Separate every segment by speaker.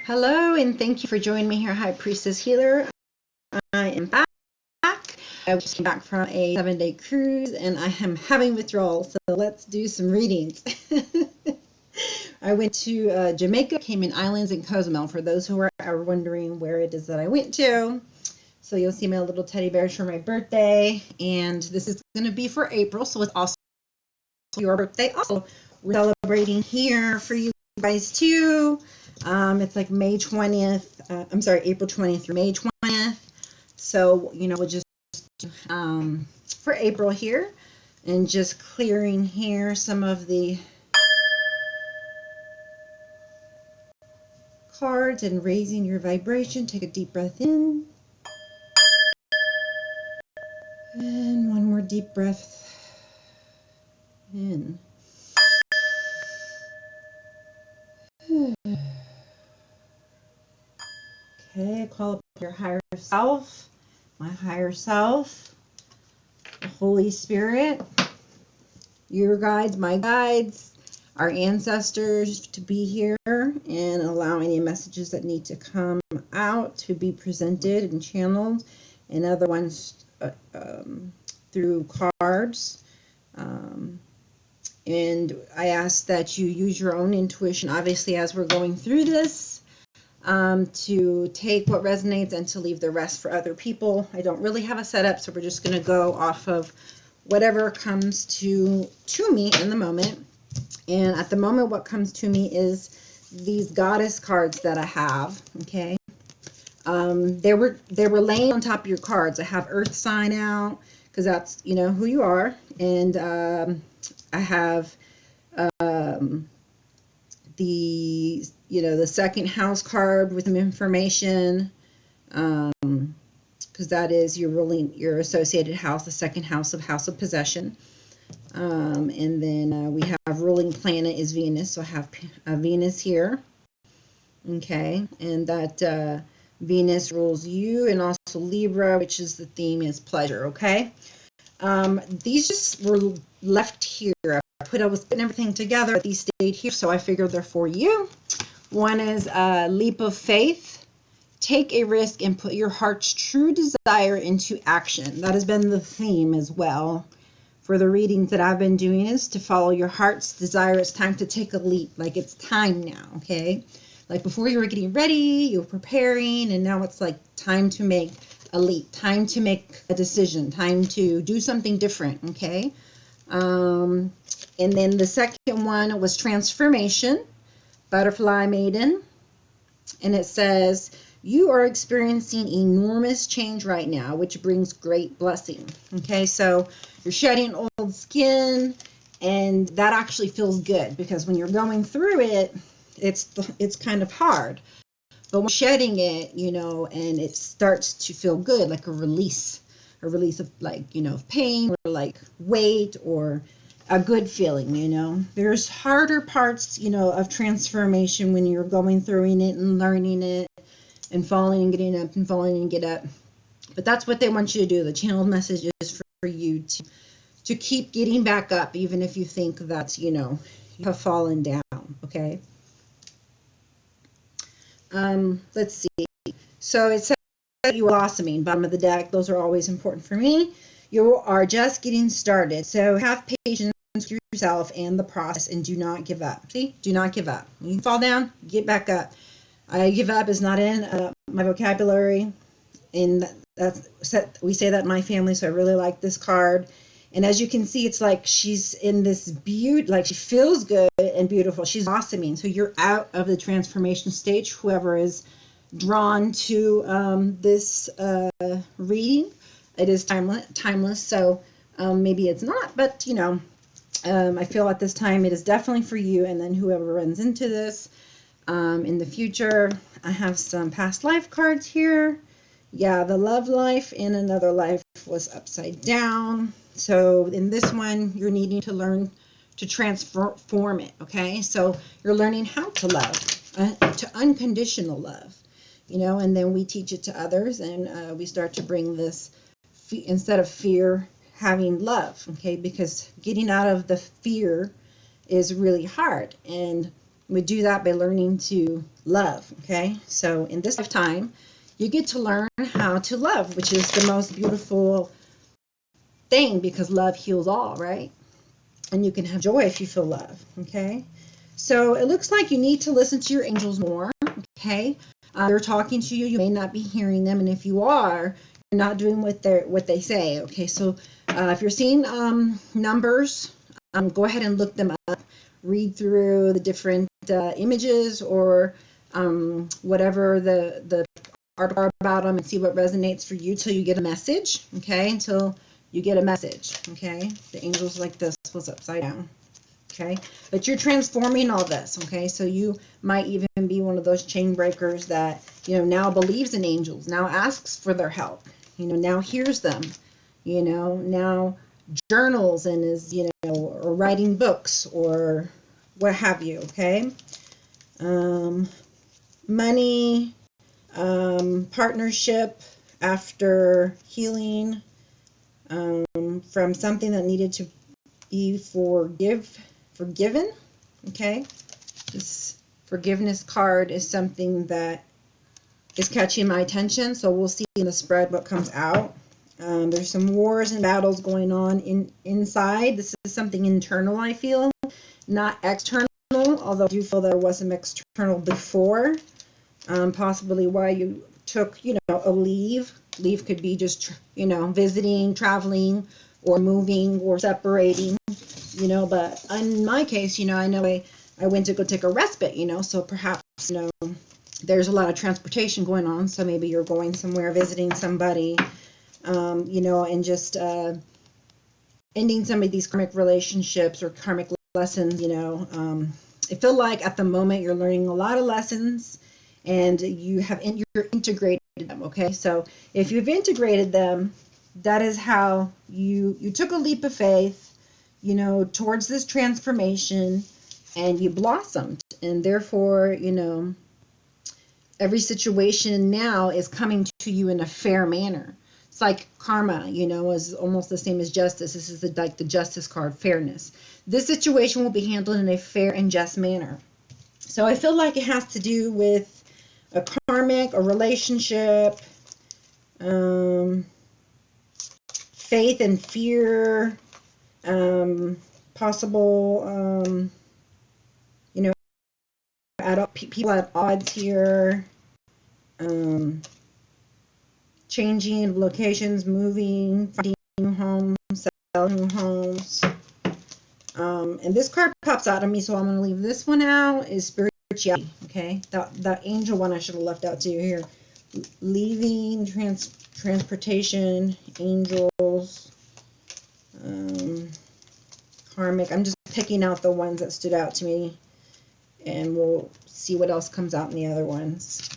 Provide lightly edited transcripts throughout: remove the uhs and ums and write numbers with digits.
Speaker 1: Hello, and thank you for joining me here, High Priestess Healer. I am back. I just came back from a 7-day cruise, and I am having withdrawal, so let's do some readings. I went to Jamaica, Cayman Islands, and Cozumel, for those who are wondering where it is that I went to. So you'll see my little teddy bears for my birthday, and this is going to be for April, so it's also your birthday. Also, we're celebrating here for you guys too. It's like May 20th, I'm sorry, April 20th through May 20th. So, we'll just, for April here, and just clearing here some of the cards and raising your vibration. Take a deep breath in. And one more deep breath in. Okay, call up your higher self, my higher self, the Holy Spirit, your guides, my guides, our ancestors to be here and allow any messages that need to come out to be presented and channeled, and other ones through cards. And I ask that you use your own intuition, obviously, as we're going through this. To take what resonates and to leave the rest for other people. I don't really have a setup, so we're just going to go off of whatever comes to me in the moment. And at the moment, what comes to me is these goddess cards that I have. Okay, they were laying on top of your cards. I have Earth sign out because that's who you are, and I have the second house card with some information, because that is your associated house, the second house of possession. And then we have ruling planet is Venus, so I have Venus here. Okay, and that Venus rules you, and also Libra, which is the theme is pleasure. Okay, these just were left here. I was putting everything together. These stayed here, so I figured they're for you. One is a leap of faith. Take a risk and put your heart's true desire into action. That has been the theme as well for the readings that I've been doing, is to follow your heart's desire. It's time to take a leap. Like, it's time now, okay? Like, before you were getting ready, you were preparing, and now it's like time to make a leap, time to make a decision, time to do something different, okay? And then the second one was transformation, butterfly maiden. And it says, you are experiencing enormous change right now, which brings great blessing. Okay, so you're shedding old skin, and that actually feels good, because when you're going through it, it's kind of hard. But when you're shedding it, and it starts to feel good, like a release of, like, pain, or like weight, or a good feeling. There's harder parts, of transformation when you're going through it and learning it and falling and getting up and falling and get up. But that's what they want you to do. The channeled message is for you to keep getting back up, even if you think that, you have fallen down, okay? Let's see. So it says you are blossoming, bottom of the deck. Those are always important for me. You are just getting started. So have patience with yourself and the process, and do not give up. See, do not give up. When you fall down, get back up. I give up is not in my vocabulary, and we say that in my family, so I really like this card. And as you can see, it's like she's in this beauty, like she feels good and beautiful. She's blossoming. So you're out of the transformation stage, whoever is drawn to this reading. It is timeless, so maybe it's not, but I feel at this time it is definitely for you. And then whoever runs into this in the future, I have some past life cards here. Yeah, the love life in another life was upside down. So in this one, you're needing to learn to transform it, okay? So you're learning how to love, to unconditional love, and then we teach it to others, and we start to bring this, instead of fear, having love, okay? Because getting out of the fear is really hard, and we do that by learning to love. Okay, so in this lifetime, you get to learn how to love, which is the most beautiful thing, because love heals all, right? And you can have joy if you feel love. Okay, so it looks like you need to listen to your angels more. Okay, they're talking to you. You may not be hearing them, and if you are, you're not doing what they say. Okay, so if you're seeing numbers, go ahead and look them up. Read through the different images or whatever the article are about them, and see what resonates for you till you get a message. Okay, until you get a message. Okay, the angels like this was upside down. Okay, but you're transforming all this. Okay, so you might even be one of those chain breakers that, you know, now believes in angels, now asks for their help, you know, now hears them, you know, now journals and is, you know, or writing books or what have you. Okay, money, partnership after healing from something that needed to be forgiven. Okay, this forgiveness card is something that is catching my attention, so we'll see in the spread what comes out. There's some wars and battles going on inside. This is something internal, I feel, not external, although I do feel there was some external before. Possibly why you took, you know, a leave. Leave could be just, you know, visiting, traveling, or moving, or separating, you know. But in my case, you know, I know I went to go take a respite, you know, so perhaps, you know, there's a lot of transportation going on, so maybe you're going somewhere, visiting somebody, you know, and just ending some of these karmic relationships or karmic lessons, you know. I feel like at the moment you're learning a lot of lessons, and you're integrated them. Okay, so if you've integrated them, that is how you took a leap of faith, you know, towards this transformation, and you blossomed, and therefore, you know, every situation now is coming to you in a fair manner. It's like karma, you know, is almost the same as justice. This is like the justice card, fairness. This situation will be handled in a fair and just manner. So I feel like it has to do with a karmic, a relationship, faith and fear, possible, you know, people at odds here, changing locations, moving, finding new homes, selling new homes. And this card pops out of me, so I'm going to leave this one out, is spirituality. Okay, that angel one I should have left out too here. Leaving, transportation, angels, karmic. I'm just picking out the ones that stood out to me, and we'll see what else comes out in the other ones.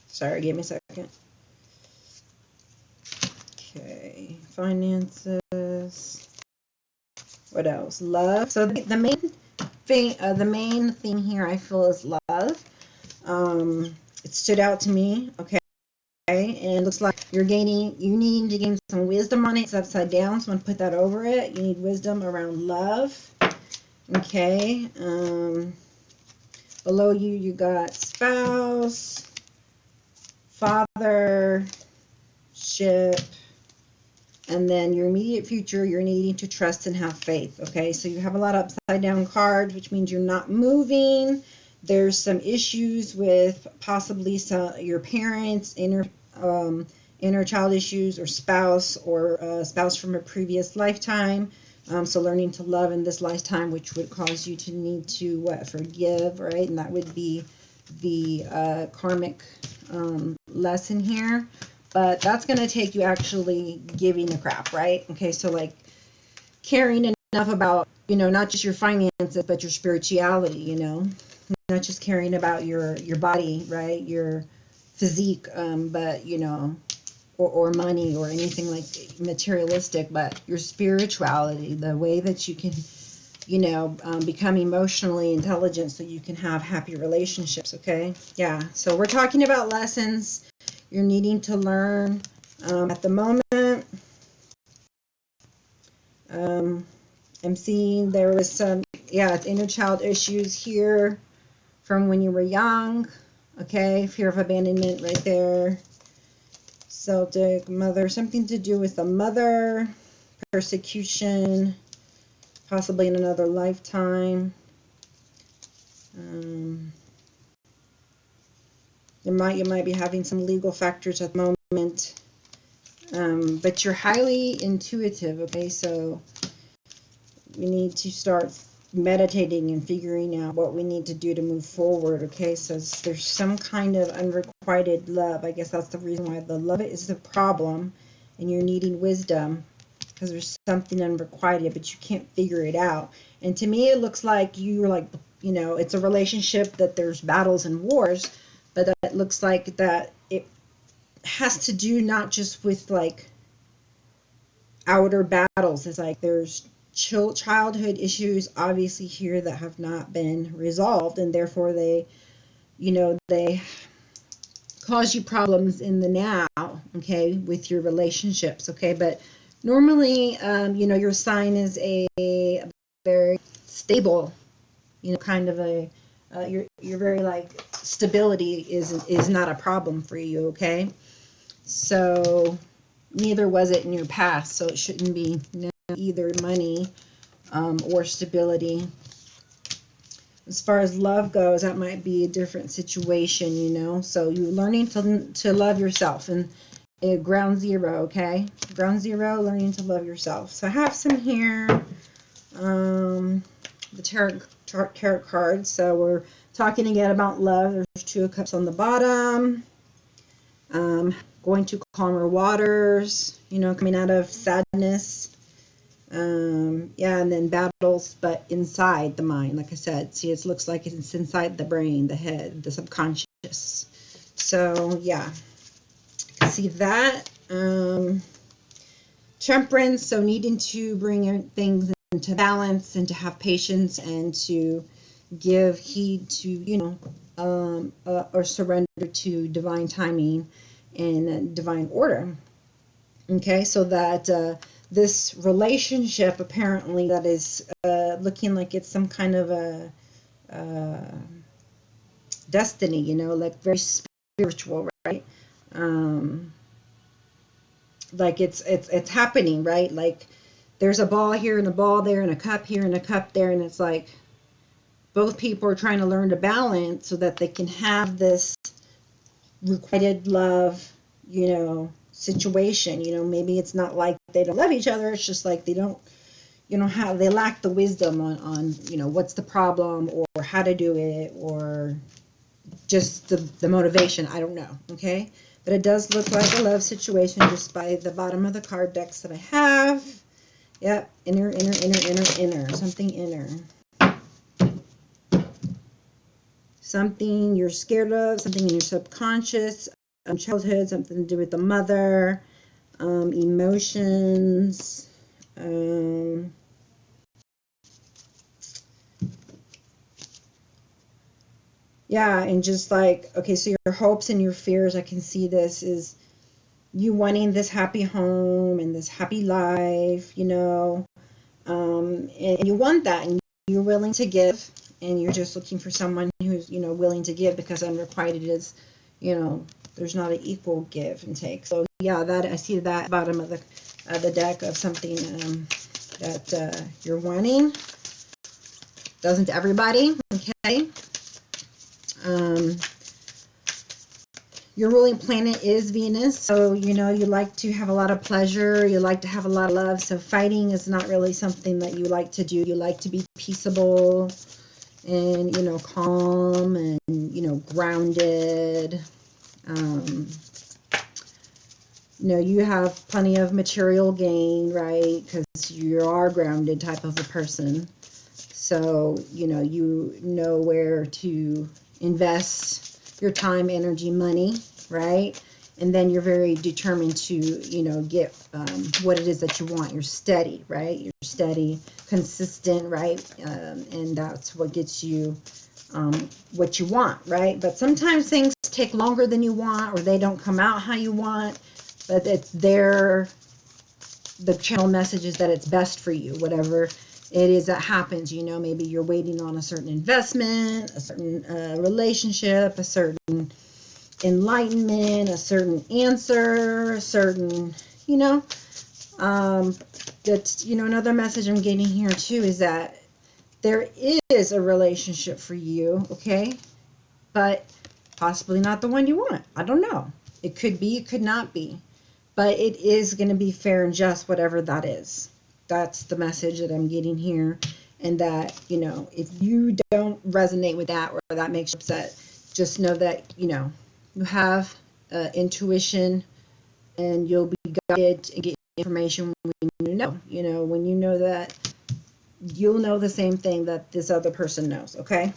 Speaker 1: Sorry, give me a second. Okay, finances. What else? Love. So the main thing here I feel is love. It stood out to me. Okay, and it looks like you need to gain some wisdom on it. It's upside down, so I'm gonna put that over it. You need wisdom around love. Okay. Below you got spouse, fathership, and then your immediate future, you're needing to trust and have faith. Okay, so you have a lot of upside down cards, which means you're not moving. There's some issues with possibly your parents, inner child issues, or spouse from a previous lifetime. So learning to love in this lifetime, which would cause you to need to forgive, right? And that would be the karmic lesson here. But that's going to take you actually giving a crap, right? Okay, so like caring enough about, you know, not just your finances, but your spirituality, you know, not just caring about your body, right, your physique, but, you know, or money or anything like materialistic, but your spirituality, the way that you can, you know, become emotionally intelligent so you can have happy relationships. Okay, yeah, so we're talking about lessons you're needing to learn at the moment. I'm seeing there was some yeah, it's inner child issues here from when you were young. Okay, fear of abandonment right there. Celtic, mother, something to do with the mother, persecution, possibly in another lifetime. You might be having some legal factors at the moment, but you're highly intuitive. Okay, so we need to start meditating and figuring out what we need to do to move forward. Okay, so there's some kind of unrequited love. I guess that's the reason why the love is the problem, and you're needing wisdom because there's something unrequited, but you can't figure it out. And to me, it looks like you're like, you know, it's a relationship that there's battles and wars, but it looks like that it has to do not just with like outer battles. It's like there's childhood issues obviously here that have not been resolved, and therefore they, you know, they cause you problems in the now, okay, with your relationships. Okay, but normally, you know, your sign is a very stable, you know, kind of a you're very like stability is not a problem for you. Okay, so neither was it in your past, so it shouldn't be now either money or stability. As far as love goes, that might be a different situation, you know. So you're learning to love yourself, and ground zero, okay? Ground zero, learning to love yourself. So I have some here, the tarot cards. So we're talking again about love. There's 2 of Cups on the bottom. Going to calmer waters, you know, coming out of sadness. Yeah, and then battles, but inside the mind, like I said. See, it looks like it's inside the brain, the head, the subconscious. So, yeah. See that? Temperance, so needing to bring things into balance and to have patience and to give heed to, you know, or surrender to divine timing and divine order. Okay, so that this relationship apparently that is looking like it's some kind of a destiny, you know, like very spiritual, right? Like it's happening, right? Like there's a ball here and a ball there and a cup here and a cup there, and it's like both people are trying to learn to balance so that they can have this requited love, you know, situation. You know, maybe it's not like they don't love each other, it's just like they don't, you know, how they lack the wisdom on you know, what's the problem or how to do it, or just the motivation. I don't know. Okay, but it does look like a love situation just by the bottom of the card decks that I have. Yep, inner, something inner. Something you're scared of, something in your subconscious, childhood, something to do with the mother, emotions, yeah, and just like, okay, so your hopes and your fears, I can see this is you wanting this happy home and this happy life, you know, and you want that, and you're willing to give, and you're just looking for someone who's, you know, willing to give, because unrequited is, you know, there's not an equal give and take. So yeah, that I see that bottom of the deck of something that you're wanting. Doesn't everybody? Okay. Your ruling planet is Venus, so you know you like to have a lot of pleasure, you like to have a lot of love, so fighting is not really something that you like to do. You like to be peaceable and, you know, calm and, you know, grounded. You know, you have plenty of material gain, right, because you are grounded type of a person. So, you know where to invest your time, energy, money, right? And then you're very determined to, you know, get what it is that you want. You're steady, right? You're steady, consistent, right? And that's what gets you what you want, right? But sometimes things take longer than you want, or they don't come out how you want, but it's there. The channel message is that it's best for you, whatever it is that happens. You know, maybe you're waiting on a certain investment, a certain relationship, a certain enlightenment, a certain answer, a certain, you know, that's, you know, another message I'm getting here too is that there is a relationship for you, okay, but possibly not the one you want. I don't know. It could be, it could not be, but it is going to be fair and just, whatever that is. That's the message that I'm getting here. And that, you know, if you don't resonate with that, or that makes you upset, just know that, you know, you have intuition, and you'll be guided and get information when you know, when you know that, you'll know the same thing that this other person knows, okay?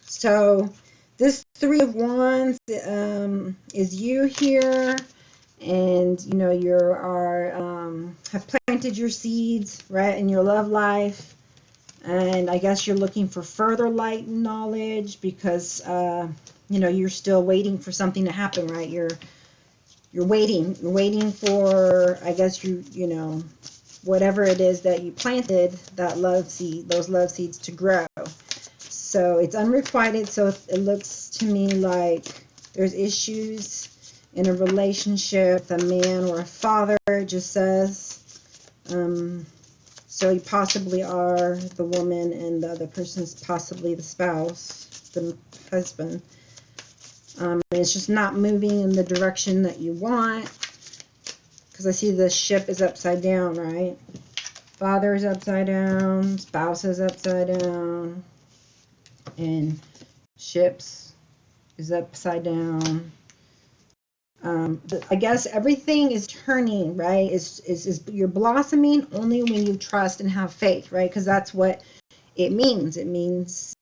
Speaker 1: So this Three of Wands is you here, and you know, you have planted your seeds, right, in your love life, and I guess you're looking for further light and knowledge because you know, you're still waiting for something to happen, right? You're waiting for, I guess, you know, whatever it is that you planted, that love seed, those love seeds to grow. So it's unrequited. So it looks to me like there's issues in a relationship, a man or a father, it just says. So you possibly are the woman, and the other person's possibly the spouse, the husband. It's just not moving in the direction that you want, because I see the ship is upside down, right? Father is upside down, spouse is upside down, and ships is upside down. I guess everything is turning, right? Is you're blossoming only when you trust and have faith, right? Because that's what it means. It means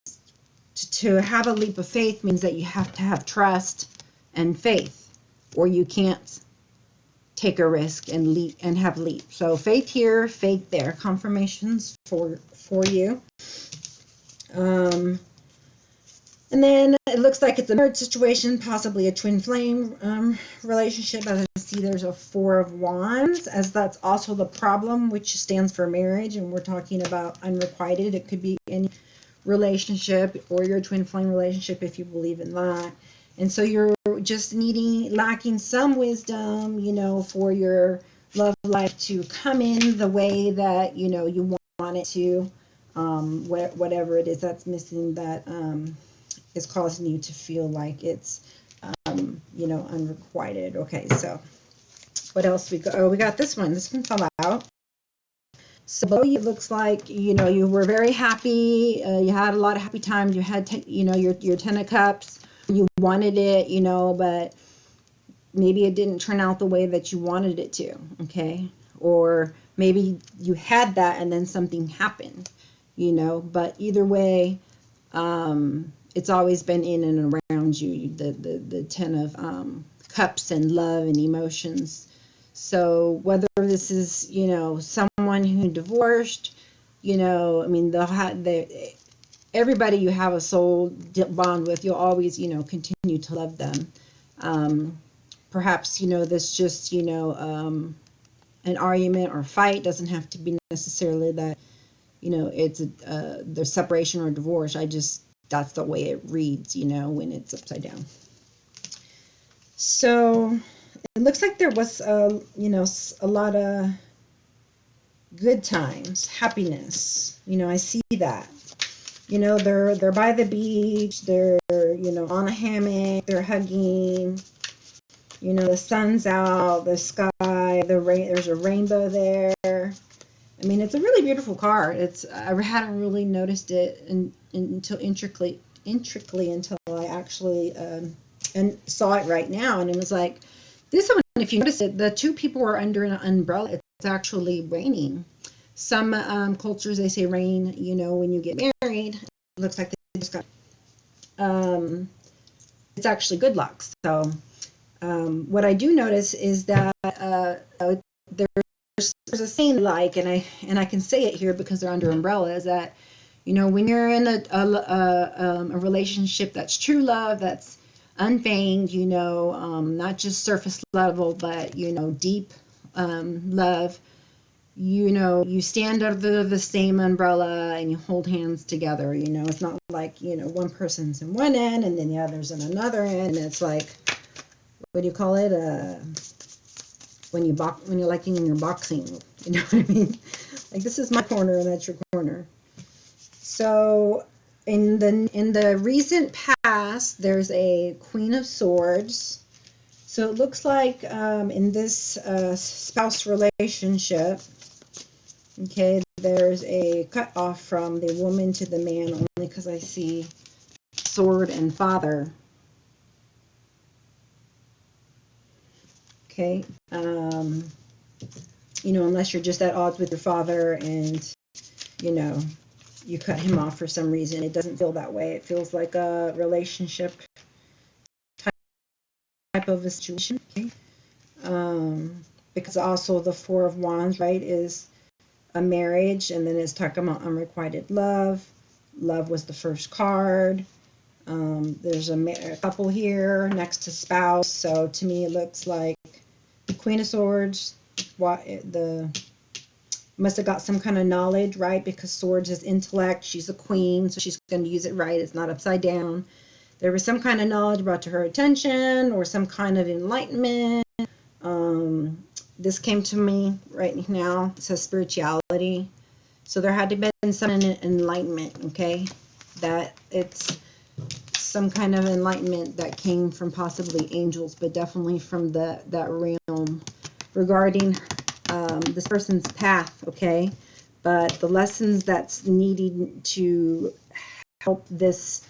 Speaker 1: to have a leap of faith means that you have to have trust and faith, or you can't take a risk and leap and have leap. So faith here, faith there, confirmations for you. And then it looks like it's a marriage situation, possibly a twin flame relationship. As I see, there's a Four of Wands, as that's also the problem, which stands for marriage, and we're talking about unrequited. It could be any relationship or your twin flame relationship, if you believe in that. And so you're just lacking some wisdom, you know, for your love life to come in the way that, you know, you want it to. Whatever it is that's missing, that is causing you to feel like it's, you know, unrequited. Okay, so what else we got? Oh, we got this one. This one fell out. So below you, it looks like, you know, you were very happy. You had a lot of happy times. You had, you know, your Ten of Cups. You wanted it, you know, but maybe it didn't turn out the way that you wanted it to, okay? Or maybe you had that and then something happened, you know. But either way, it's always been in and around you, the Ten of Cups and love and emotions. So whether this is, you know, someone who divorced, you know, I mean, everybody you have a soul bond with, you'll always, you know, continue to love them. Perhaps, you know, this just, you know, an argument or fight doesn't have to be necessarily that, you know, it's the separation or divorce. That's the way it reads, you know, when it's upside down. So it looks like there was, you know, a lot of good times, happiness. You know, I see that. You know, they're by the beach. They're, you know, on a hammock. They're hugging. You know, the sun's out, the sky, there's a rainbow there. I mean, it's a really beautiful card. I hadn't really noticed it until intricately until I actually and saw it right now, and it was like, this one, if you notice it, the two people are under an umbrella. It's actually raining. Some cultures, they say rain, you know, when you get married. It looks like they just got, it's actually good luck. So what I do notice is that there's a saying, like, and I can say it here because they're under umbrella, is that, you know, when you're in a relationship that's true love, that's unfeigned, you know, not just surface level, but, you know, deep love, you know, you stand under the same umbrella and you hold hands together. You know, it's not like, you know, one person's in one end and then the other's in another end, and it's like, what do you call it? When you're like in your boxing, you know what I mean? Like, this is my corner and that's your corner. So in the recent past, there's a Queen of Swords. So it looks like in this spouse relationship, okay, there's a cut off from the woman to the man, only because I see sword and father. Okay, you know, unless you're just at odds with your father and, you know, you cut him off for some reason. It doesn't feel that way. It feels like a relationship type of a situation. Okay? Because also the Four of Wands, right, is a marriage, and then it's talking about unrequited love. Love was the first card. There's a couple here next to spouse. So to me, it looks like the Queen of Swords. Must have got some kind of knowledge, right? Because swords is intellect. She's a queen, so she's going to use it right. It's not upside down. There was some kind of knowledge brought to her attention, or some kind of enlightenment. This came to me right now. It says spirituality. So there had to be some enlightenment, okay? That it's some kind of enlightenment that came from possibly angels, but definitely from that realm regarding this person's path, okay? But the lessons that's needed to help this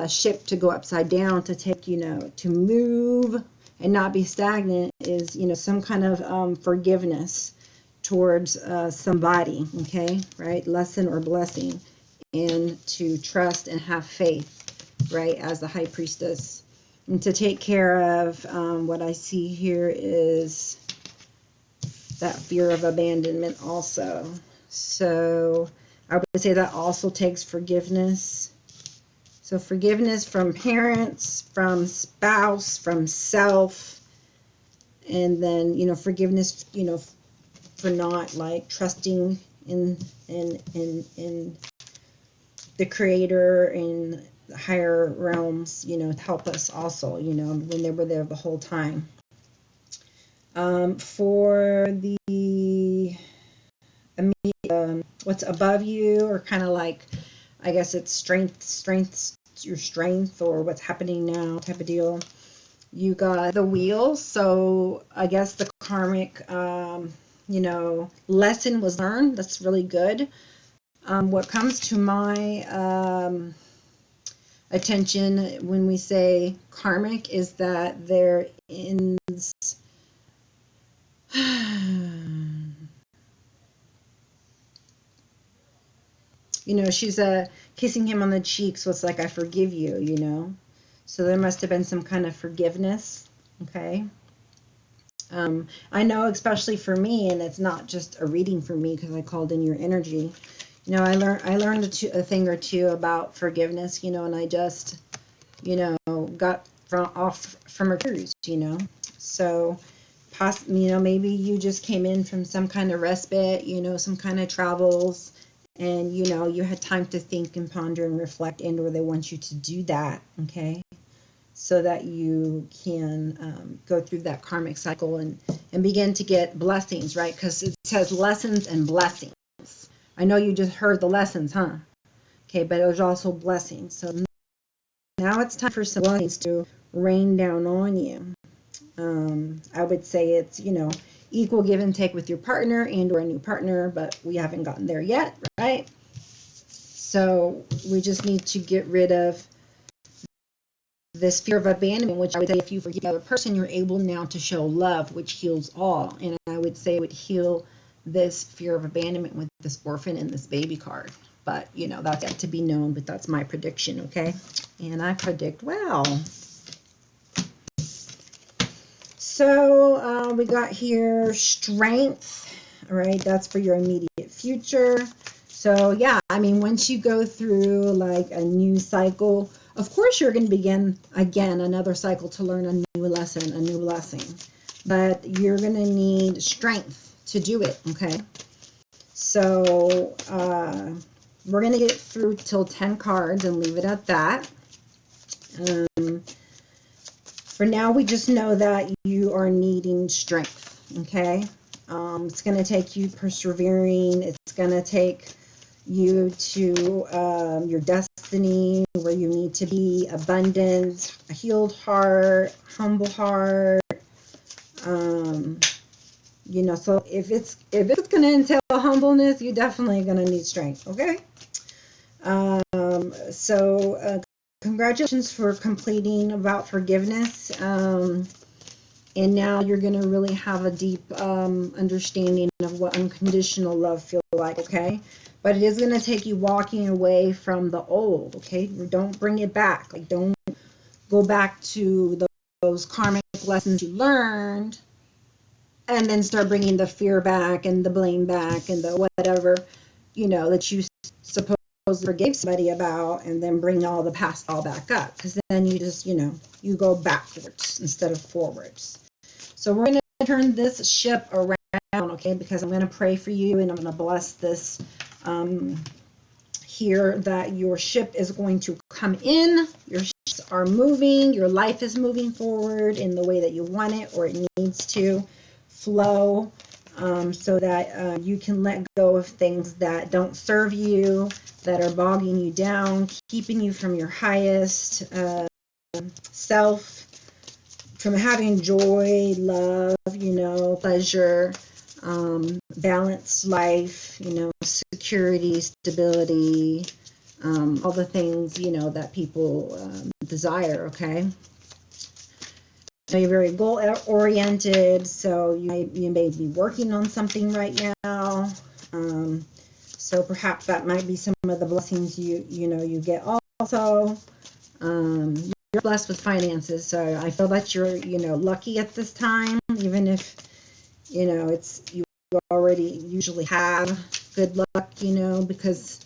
Speaker 1: ship to go upside down, to take, you know, to move and not be stagnant, is, you know, some kind of forgiveness towards somebody, okay, right? Lesson or blessing, and to trust and have faith, right, as the High Priestess. And to take care of what I see here is that fear of abandonment also. So I would say that also takes forgiveness. So forgiveness from parents, from spouse, from self, and then, you know, forgiveness, you know, for not like trusting in the Creator and the higher realms, you know, to help us also, you know, when they were there the whole time. For the what's above you, or kind of like, I guess it's strength, your strength, or what's happening now type of deal. You got the wheel, so I guess the karmic, you know, lesson was learned. That's really good. What comes to my attention when we say karmic is that there is you know, she's kissing him on the cheek, so it's like, I forgive you, you know. So there must have been some kind of forgiveness, okay. I know, especially for me, and it's not just a reading for me because I called in your energy. You know, I learned a thing or two about forgiveness, you know, and I just, you know, got off from a cruise, you know. So, you know, maybe you just came in from some kind of respite, you know, some kind of travels, and, you know, you had time to think and ponder and reflect, and or they want you to do that, okay, so that you can go through that karmic cycle and begin to get blessings, right? Because it says lessons and blessings. I know you just heard the lessons, huh? Okay, but there's also blessings. So now it's time for some blessings to rain down on you. I would say it's, you know, equal give and take with your partner and or a new partner, but we haven't gotten there yet, right? So we just need to get rid of this fear of abandonment, which I would say if you forgive the other person, you're able now to show love, which heals all. And I would say it would heal this fear of abandonment with this orphan and this baby card. But, you know, that's yet to be known, but that's my prediction, okay? And I predict well. So we got here strength, all right? That's for your immediate future. So, yeah, I mean, once you go through like a new cycle, of course you're going to begin again another cycle to learn a new lesson, a new blessing. But you're going to need strength to do it, okay? So we're going to get through till 10 cards and leave it at that. For now, we just know that you are needing strength, okay? It's going to take you persevering. It's going to take you to your destiny, where you need to be, abundance, a healed heart, humble heart. You know, so if it's going to entail humbleness, you're definitely going to need strength, okay? Congratulations for completing about forgiveness. And now you're going to really have a deep understanding of what unconditional love feels like, okay? But it is going to take you walking away from the old, okay? Don't bring it back. Like, don't go back to those karmic lessons you learned and then start bringing the fear back and the blame back and the whatever, you know, that you supposedly forgave somebody about, and then bring all the past all back up, because then you just, you know, you go backwards instead of forwards. So we're going to turn this ship around, okay, because I'm going to pray for you, and I'm going to bless this here, that your ship is going to come in, your ships are moving, your life is moving forward in the way that you want it, or it needs to flow, so that you can let go of things that don't serve you, that are bogging you down, keeping you from your highest self, from having joy, love, you know, pleasure, balanced life, you know, security, stability, all the things, you know, that people desire, okay? So you're very goal-oriented, so you may be working on something right now. So perhaps that might be some of the blessings you get also. You're blessed with finances, so I feel that you're, you know, lucky at this time, even if, you know, you already usually have good luck, you know, because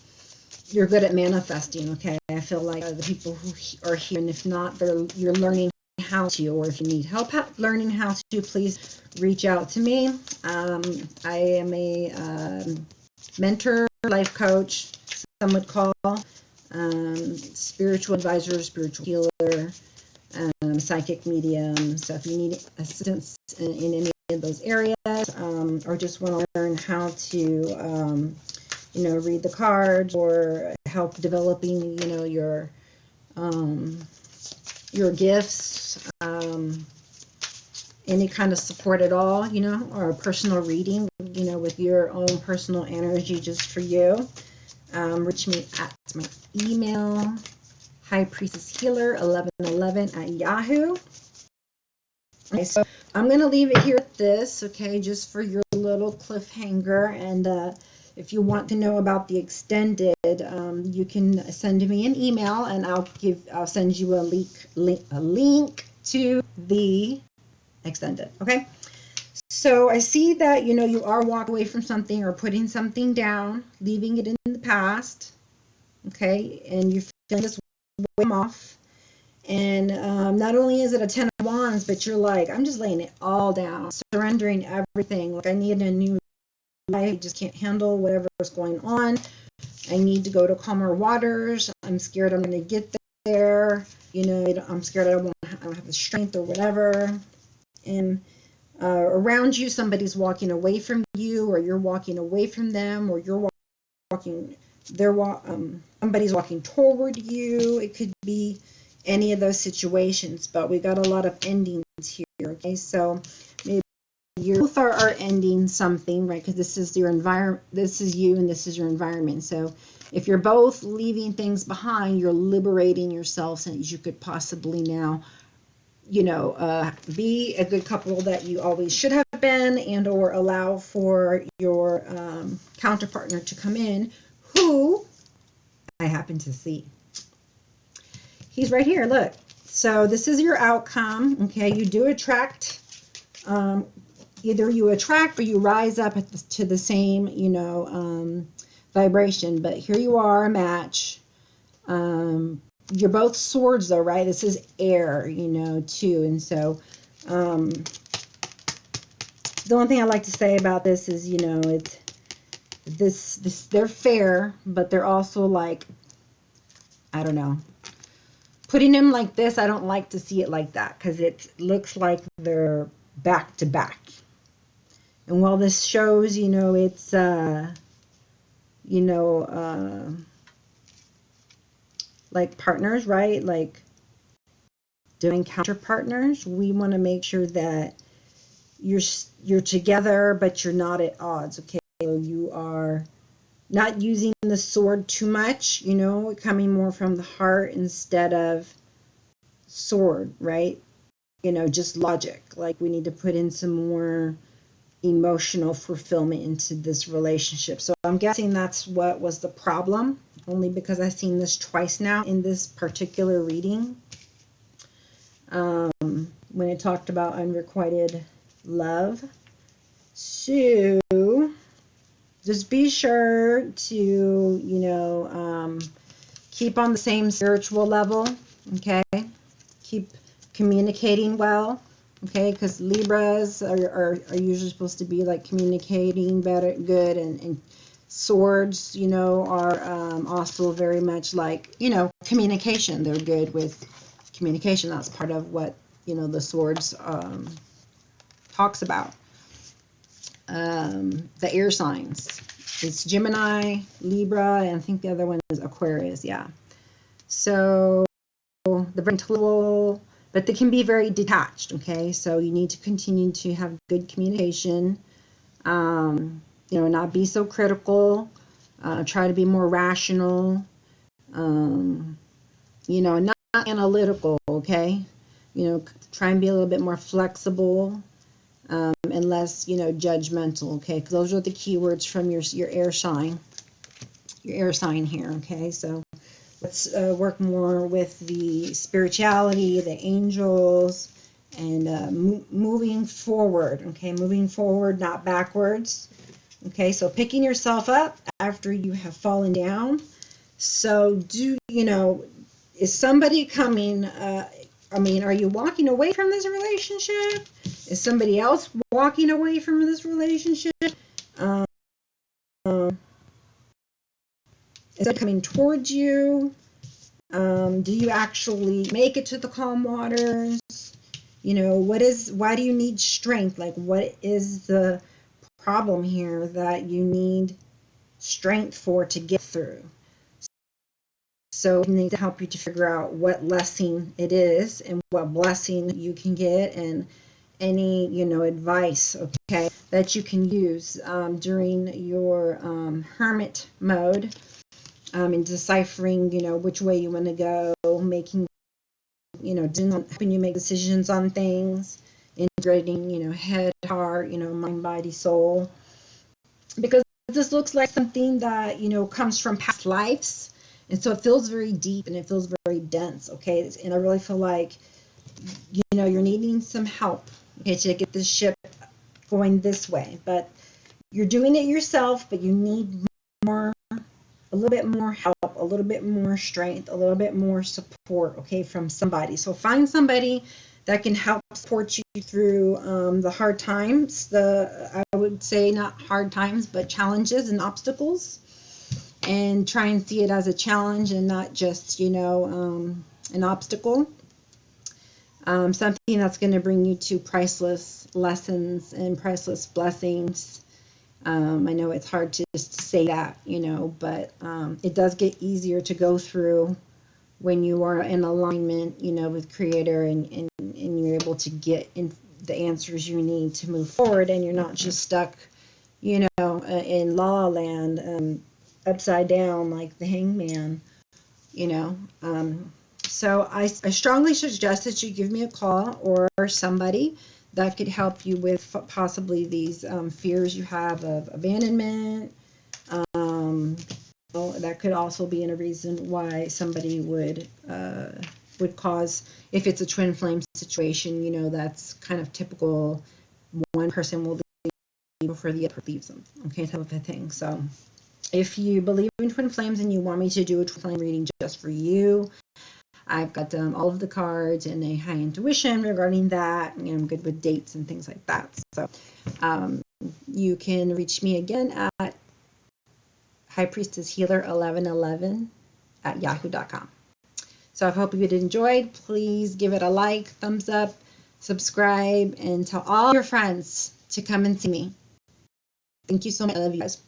Speaker 1: you're good at manifesting, okay? I feel like the people who are here, and if not, you're learning how to, or if you need help learning how to, please reach out to me. I am a mentor, life coach, some would call, spiritual advisor, spiritual healer, psychic medium. So if you need assistance in any of those areas, or just want to learn how to, you know, read the cards, or help developing, you know, your gifts, any kind of support at all, you know, or a personal reading, you know, with your own personal energy just for you, reach me at my email, highpriestesshealer1111@yahoo. Okay, so I'm going to leave it here at this, okay, just for your little cliffhanger. And if you want to know about the extended, you can send me an email, and I'll send you a link to the extended, okay? So I see that, you know, you are walking away from something or putting something down, leaving it in the past, okay? And you feel this way off. And not only is it a 10 of Wands, but you're like, I'm just laying it all down, surrendering everything. Like, I need a new life. I just can't handle whatever's going on. I need to go to calmer waters. I'm scared I'm going to get there. You know, I'm scared I don't have the strength or whatever. And around you, somebody's walking away from you, or you're walking away from them, or you're somebody's walking toward you. It could be any of those situations, but we got a lot of endings here, okay? So maybe you both are ending something, right? Because this is your environment, this is you, and this is your environment. So if you're both leaving things behind, you're liberating yourselves, and you could possibly now, you know, be a good couple that you always should have been, and or allow for your counterpartner to come in, who I happen to see. He's right here, look. So this is your outcome, okay? You do attract, either you attract or you rise up to the same, you know, vibration. But here you are, a match. You're both swords though, right? This is air, you know, too. And so the one thing I like to say about this is, you know, they're fair, but they're also like, I don't know. Putting them like this, I don't like to see it like that because it looks like they're back to back. And while this shows, it's, like partners, right? Like doing counter partners, we want to make sure that you're together, but you're not at odds, okay? So you are not using the sword too much, coming more from the heart instead of sword, right? Just logic. Like we need to put in some more emotional fulfillment into this relationship. So I'm guessing that's what was the problem, only because I've seen this twice now in this particular reading. When it talked about unrequited love. So just be sure to, keep on the same spiritual level, okay? Keep communicating well, okay? Because Libras are usually supposed to be like communicating better, good, and swords, are also very much like, communication. They're good with communication. That's part of what, the swords talks about. The air signs. It's Gemini, Libra, and I think the other one is Aquarius, yeah. So the very intellectual, but they can be very detached, okay? So you need to continue to have good communication, not be so critical, try to be more rational, not analytical, okay? Try and be a little bit more flexible, and less, judgmental, okay? Because those are the keywords from your air sign, here, okay? So let's work more with the spirituality, the angels, and moving forward, okay? Moving forward, not backwards, okay? So picking yourself up after you have fallen down. So is somebody coming, are you walking away from this relationship? Is somebody else walking away from this relationship? Is it coming towards you? Do you actually make it to the calm waters? Why do you need strength? Like, what is the problem here that you need strength to get through? So we need to help you to figure out what lesson it is and what blessing you can get, and any, advice, okay, that you can use during your hermit mode, in deciphering, which way you want to go, making, helping you make decisions on things, integrating, head, heart, mind, body, soul. Because this looks like something that, comes from past lives. And so it feels very deep and it feels very dense, okay? And I really feel like, you're needing some help, okay, to get this ship going this way. But you're doing it yourself, but you need a little bit more help, a little bit more strength, a little bit more support, okay, from somebody. So find somebody that can help support you through the hard times, I would say not hard times, but challenges and obstacles. And try and see it as a challenge and not just, an obstacle. Something that's going to bring you to priceless lessons and priceless blessings. I know it's hard to just say that, but it does get easier to go through when you are in alignment, with Creator, and you're able to get in the answers you need to move forward, and you're not just stuck, in La La Land, upside down like the hangman, so I strongly suggest that you give me a call, or somebody that could help you with possibly these fears you have of abandonment. That could also be a reason why somebody would cause, if it's a twin flame situation, that's kind of typical. One person will leave before the other leaves them, okay, type of a thing. So if you believe in twin flames and you want me to do a twin flame reading just for you, I've got all of the cards and a high intuition regarding that. I'm good with dates and things like that. So you can reach me again at highpriestesshealer1111@yahoo.com. So I hope you did enjoyed. Please give it a like, thumbs up, subscribe, and tell all your friends to come and see me. Thank you so much. I love you guys.